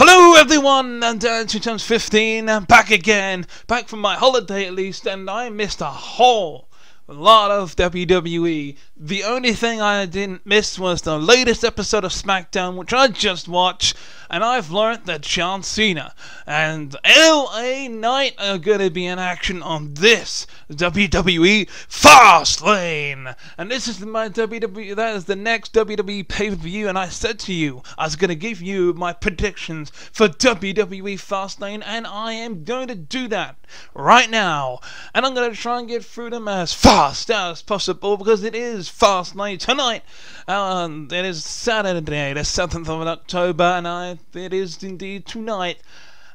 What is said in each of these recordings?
Hello everyone, and 2 times 15, I'm back again, back from my holiday at least, and I missed a whole lot of WWE. The only thing I didn't miss was the latest episode of SmackDown, which I just watched, and I've learned that John Cena and LA Knight are going to be in action on this WWE Fastlane. And this is my WWE, that is the next WWE pay-per-view, and I said to you, I was going to give you my predictions for WWE Fastlane, and I am going to do that right now. And I'm going to try and get through them as fast as possible, because it is Fastlane tonight. It is Saturday, the 7th of October, and it is indeed tonight.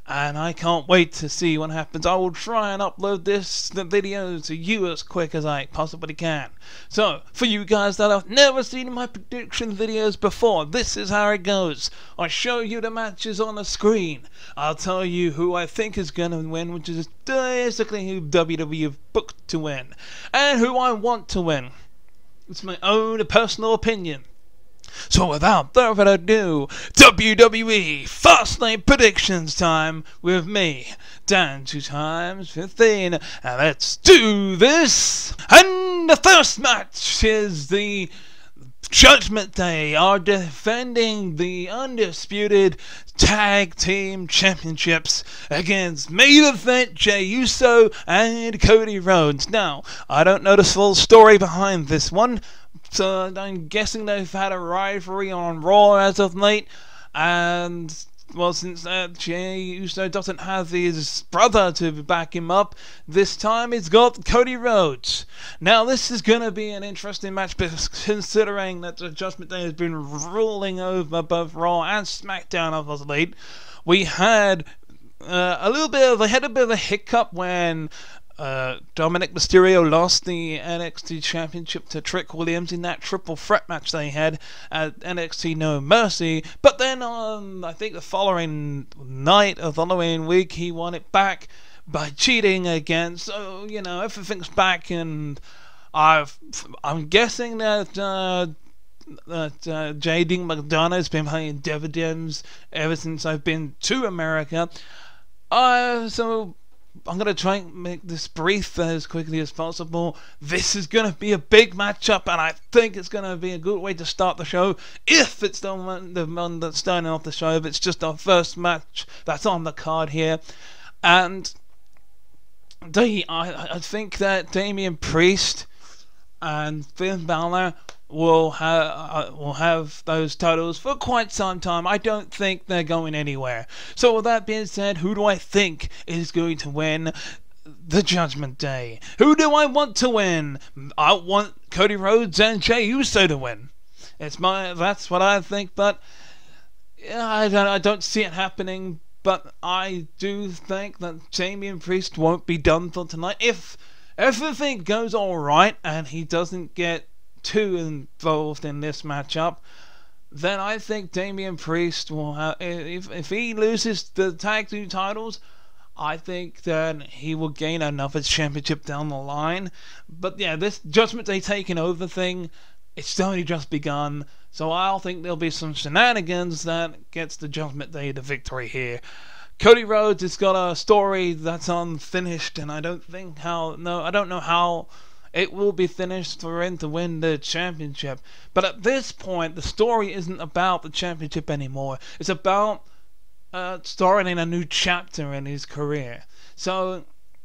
And I can't wait to see what happens. I will try and upload the video to you as quick as I possibly can. So, for you guys that have never seen my prediction videos before, this is how it goes. I show you the matches on the screen. I'll tell you who I think is going to win, which is basically who WWE have booked to win, and who I want to win. It's my own personal opinion. So without further ado, WWE Fastlane predictions time with me, Dan 2 times 15, and let's do this! And the first match is the Judgment Day are defending the undisputed tag team championships against main event Jey Uso and Cody Rhodes. Now, I don't know the full story behind this one, so I'm guessing they've had a rivalry on Raw as of late, and well, since Jey Uso doesn't have his brother to back him up, this time he's got Cody Rhodes. Now this is going to be an interesting match, considering that the Judgment Day has been ruling over both Raw and SmackDown of late. We had a bit of a hiccup when Dominic Mysterio lost the NXT Championship to Trick Williams in that triple threat match they had at NXT No Mercy, but then on, I think the following night or the following week, he won it back by cheating again. So, you know, everything's back, and I'm guessing that J.D. McDonough has been playing dividends ever since I've been to America. So I'm going to try and make this brief as quickly as possible. This is going to be a big matchup, and I think it's going to be a good way to start the show. If it's the one that's starting off the show, if it's just our first match that's on the card here. And I think that Damian Priest and Finn Balor will have those titles for quite some time. I don't think they're going anywhere. So with that being said, who do I think is going to win the Judgment Day? Who do I want to win? I want Cody Rhodes and Jey Uso to win. That's what I think, but yeah, I don't see it happening. But I do think that Damian Priest won't be done for tonight. If everything goes alright and he doesn't get too involved in this matchup, then I think Damian Priest will have, if he loses the tag team titles, I think that he will gain another championship down the line. But yeah, this Judgment Day taking over thing, it's only just begun, so I'll think there'll be some shenanigans that gets the Judgment Day the victory here. Cody Rhodes has got a story that's unfinished, and I don't know how it will be finished for him to win the championship. But at this point, the story isn't about the championship anymore. It's about starting in a new chapter in his career. So,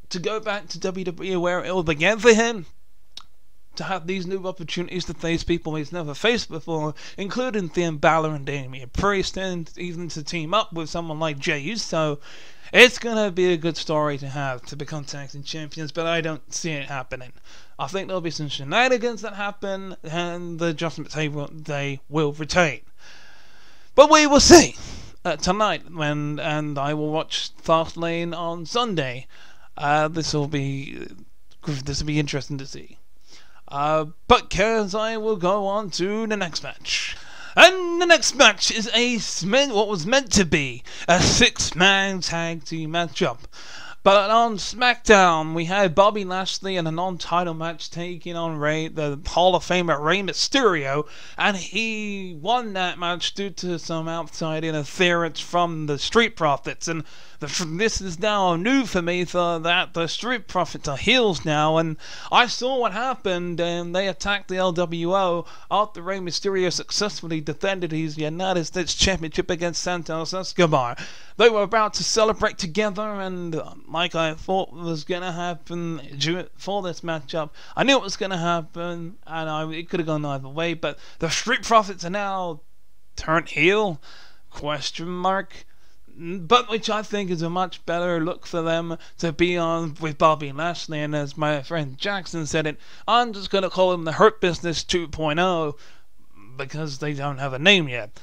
to go back to WWE where it all began for him, to have these new opportunities to face people he's never faced before, including Finn Balor and Damian Priest, and even to team up with someone like Jey Uso, it's going to be a good story to have to become tag team champions, but I don't see it happening. I think there'll be some shenanigans that happen, and the Judgment Day will retain. But we will see tonight, and I will watch Fastlane on Sunday. This will be interesting to see. But Kaz, I will go on to the next match. And the next match is what was meant to be a 6-man tag team matchup. But on SmackDown, we had Bobby Lashley in a non-title match taking on the Hall of Famer Rey Mysterio, and he won that match due to some outside interference from the Street Profits. And this is now new for me, that the Street Profits are heels now, and I saw what happened, and they attacked the LWO after Rey Mysterio successfully defended his United States Championship against Santos Escobar. They were about to celebrate together, and like I thought was going to happen for this matchup, I knew it was going to happen, and it could have gone either way, but the Street Profits are now turned heel? Question mark. But which I think is a much better look for them to be on with Bobby Lashley, and as my friend Jackson said it, I'm just going to call him the Hurt Business 2.0 because they don't have a name yet.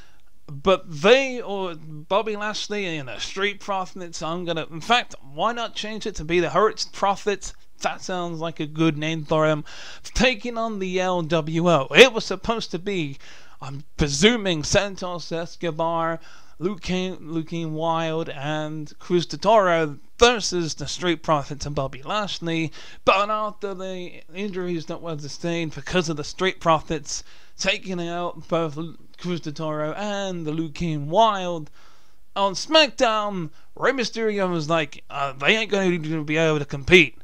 But they, or Bobby Lashley and the Street Profits, in fact, why not change it to be the Hurt Profits? That sounds like a good name for him. Taking on the LWO. It was supposed to be, I'm presuming, Santos Escobar, Luke Kane Wilde, and Cruz de Toro versus the Street Profits and Bobby Lashley. But after the injuries that were sustained because of the Street Profits taking out both Cruz de Toro and the Luke Kane Wilde, on SmackDown, Rey Mysterio was like, they ain't going to be able to compete.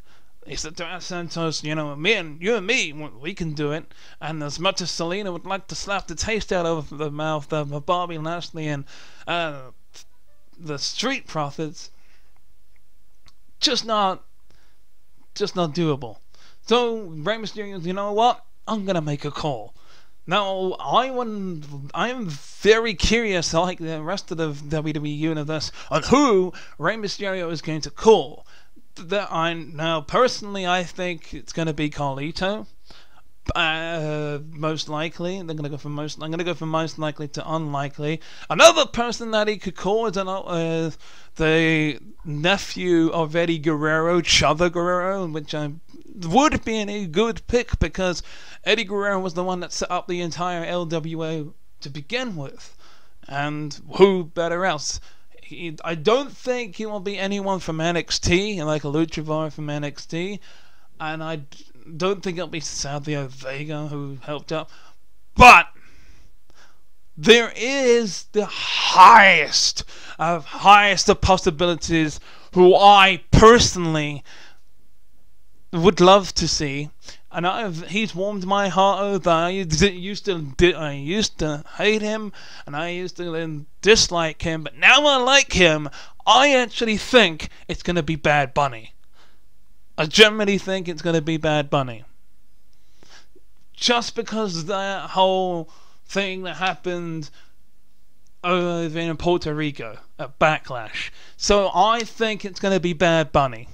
He said to Santos, you and me, we can do it. And as much as Selena would like to slap the taste out of the mouth of Bobby Lashley and the Street Profits, just not doable. So Rey Mysterio, you know what? I'm gonna make a call. Now, I am very curious, like the rest of the WWE universe, on who Rey Mysterio is going to call. Now, personally, I think it's going to be Carlito. Most likely, I'm going to go from most likely to unlikely. Another person that he could call is the nephew of Eddie Guerrero, Chavo Guerrero, which would be a good pick because Eddie Guerrero was the one that set up the entire LWO to begin with, and who better else? I don't think he will be anyone from NXT, like a Luchador from NXT, and I don't think it'll be Savio Vega who helped out. But there is the highest of possibilities who I personally would love to see, and he's warmed my heart over. I used to hate him, and I used to dislike him, but now I like him. I actually think it's going to be Bad Bunny. I generally think it's going to be Bad Bunny. Just because that whole thing that happened over in Puerto Rico at Backlash. So I think it's going to be Bad Bunny.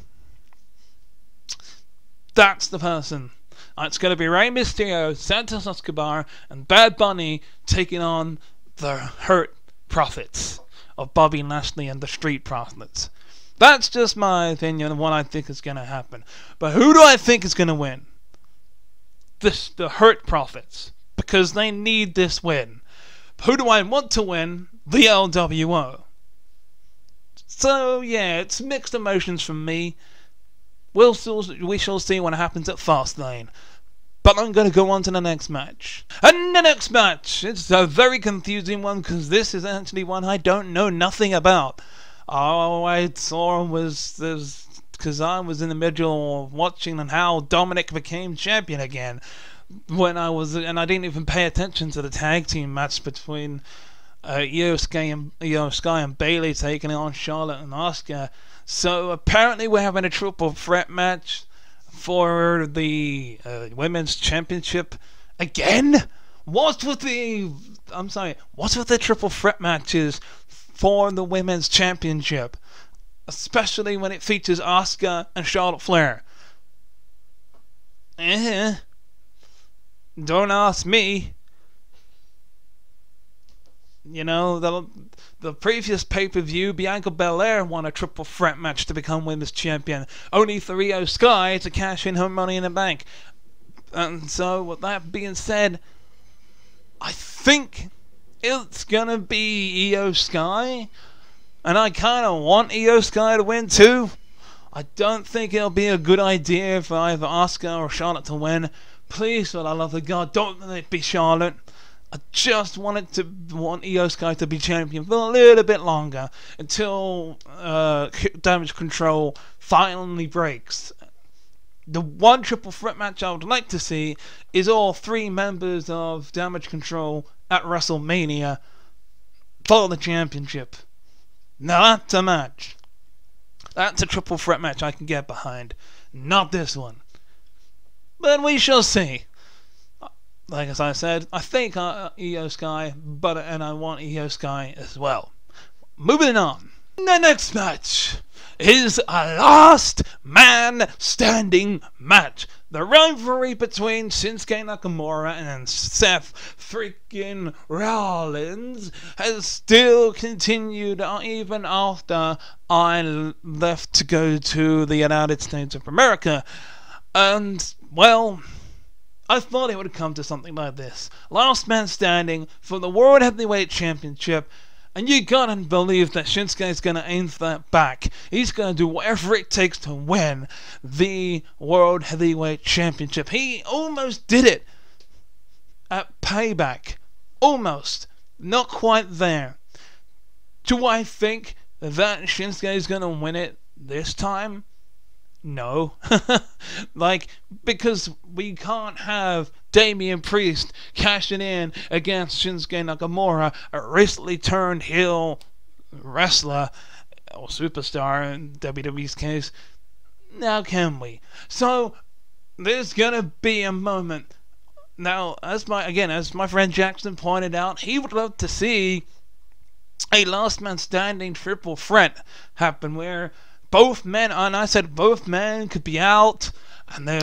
That's the person. It's going to be Rey Mysterio, Santos Escobar, and Bad Bunny taking on the Hurt Profits of Bobby Lashley and the Street Profits. That's just my opinion of what I think is going to happen. But who do I think is going to win? The Hurt Profits. Because they need this win. Who do I want to win? The LWO. So, yeah, it's mixed emotions from me. We shall see what happens at Fastlane. But I'm going to go on to the next match. And the next match, it's a very confusing one because this is actually one I don't know nothing about. All I saw was this, because I was in the middle of watching on how Dominic became champion again. And I didn't even pay attention to the tag team match between Io Sky and Bayley taking on Charlotte and Asuka. So apparently we're having a triple threat match for the women's championship again. What's with the triple threat matches for the women's championship, especially when it features Asuka and Charlotte Flair? Don't ask me. You know, the previous pay-per-view, Bianca Belair won a triple threat match to become women's champion, only for Io Sky to cash in her Money in the Bank. And so, with that being said, I think it's gonna be Io Sky, and I kind of want Io Sky to win too. I don't think it'll be a good idea for either Asuka or Charlotte to win. Please, for the love of God, don't let it be Charlotte. I just want Io Sky to be champion for a little bit longer until Damage Control finally breaks. The one triple threat match I would like to see is all 3 members of Damage Control at WrestleMania for the championship. Now that's a match. That's a triple threat match I can get behind. Not this one. But we shall see. Like as I said, I think Io Sky, and I want Io Sky as well. Moving on. The next match is a last man standing match. The rivalry between Shinsuke Nakamura and Seth freaking Rollins has still continued even after I left to go to the United States of America. And, well, I thought it would come to something like this. Last man standing for the World Heavyweight Championship. And you gotta believe that Shinsuke's gonna aim for that back. He's gonna do whatever it takes to win the World Heavyweight Championship. He almost did it at Payback. Almost. Not quite there. Do I think that Shinsuke's gonna win it this time? No. Because we can't have Damian Priest cashing in against Shinsuke Nakamura, a recently turned heel wrestler, or superstar in WWE's case. Now can we? So, there's gonna be a moment. Now, as my friend Jackson pointed out, he would love to see a last man standing triple threat happen where both men, and I said both men could be out, and they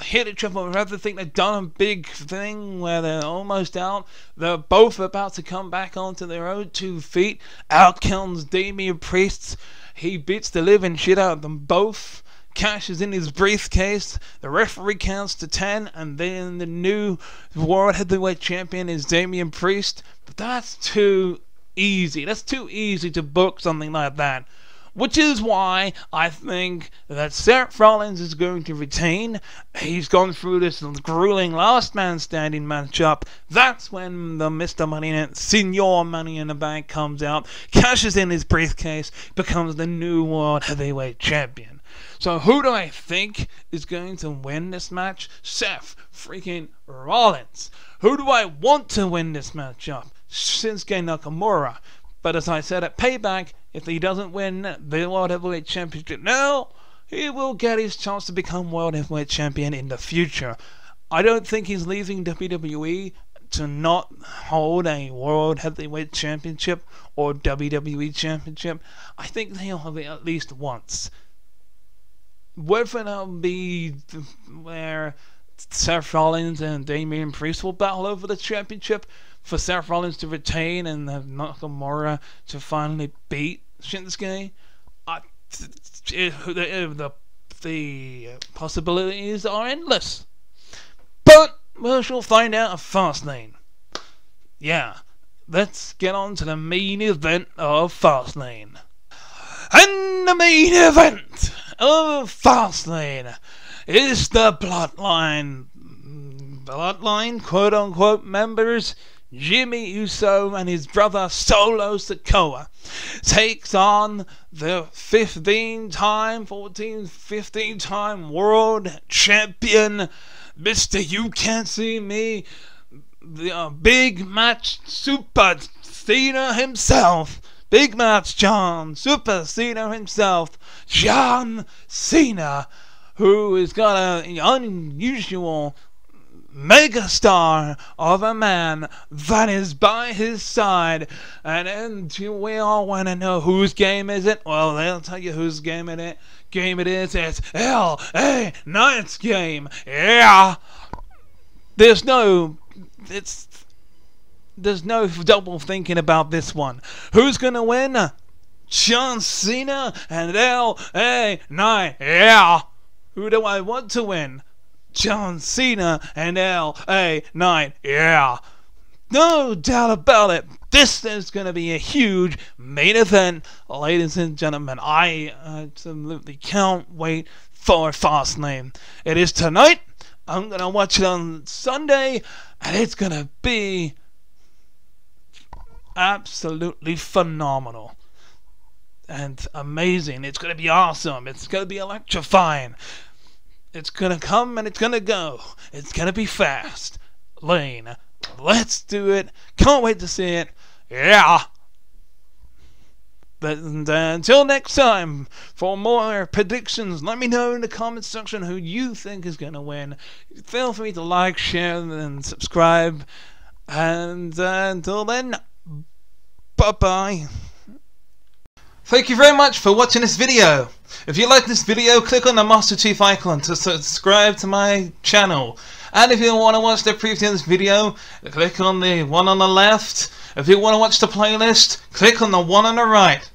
hit each other with everything. They've done a big thing where they're almost out. They're both about to come back onto their own 2 feet. Out comes Damian Priest. He beats the living shit out of them both. Cashes in his briefcase. The referee counts to 10, and then the new World Heavyweight Champion is Damian Priest. But that's too easy. That's too easy to book something like that. Which is why I think that Seth Rollins is going to retain. He's gone through this grueling last man standing matchup. That's when the Mr. Money in it, Senior Money in the Bank comes out, cashes in his briefcase, becomes the new World Heavyweight Champion. So who do I think is going to win this match? Seth freaking Rollins. Who do I want to win this matchup? Shinsuke Nakamura. But as I said at Payback, if he doesn't win the World Heavyweight Championship now, he will get his chance to become World Heavyweight Champion in the future. I don't think he's leaving WWE to not hold a World Heavyweight Championship or WWE Championship. I think he'll have it at least once. Whether that'll be where Seth Rollins and Damian Priest will battle over the championship, for Seth Rollins to retain and have Nakamura to finally beat Shinsuke, the possibilities are endless. But we shall find out at Fastlane. Yeah, let's get on to the main event of Fastlane. And the main event of Fastlane is the Bloodline, quote-unquote, members Jimmy Uso and his brother Solo Sikoa takes on the 15-time world champion, Mr. You Can't See Me, the big match Super Cena himself, big match John Super Cena himself, John Cena, who has got an unusual megastar of a man that is by his side. And we all want to know whose game is it. Well, they'll tell you whose game it is. It's L.A. Knight's game. Yeah. There's no double thinking about this one. Who's gonna win? John Cena and L.A. Knight. Yeah. Who do I want to win? John Cena and L.A. Knight. Yeah. No doubt about it. This is going to be a huge main event, ladies and gentlemen. I absolutely can't wait for Fastlane. It is tonight. I'm going to watch it on Sunday, and it's going to be absolutely phenomenal and amazing. It's going to be awesome. It's going to be electrifying. It's going to come and it's going to go. It's going to be fast. Lane, let's do it. Can't wait to see it. Yeah. But until next time, for more predictions, let me know in the comment section who you think is going to win. Feel free to like, share, and subscribe. And until then, bye-bye. Thank you very much for watching this video. If you like this video, click on the Master Chief icon to subscribe to my channel. And if you want to watch the previous video, click on the one on the left. If you want to watch the playlist, click on the one on the right.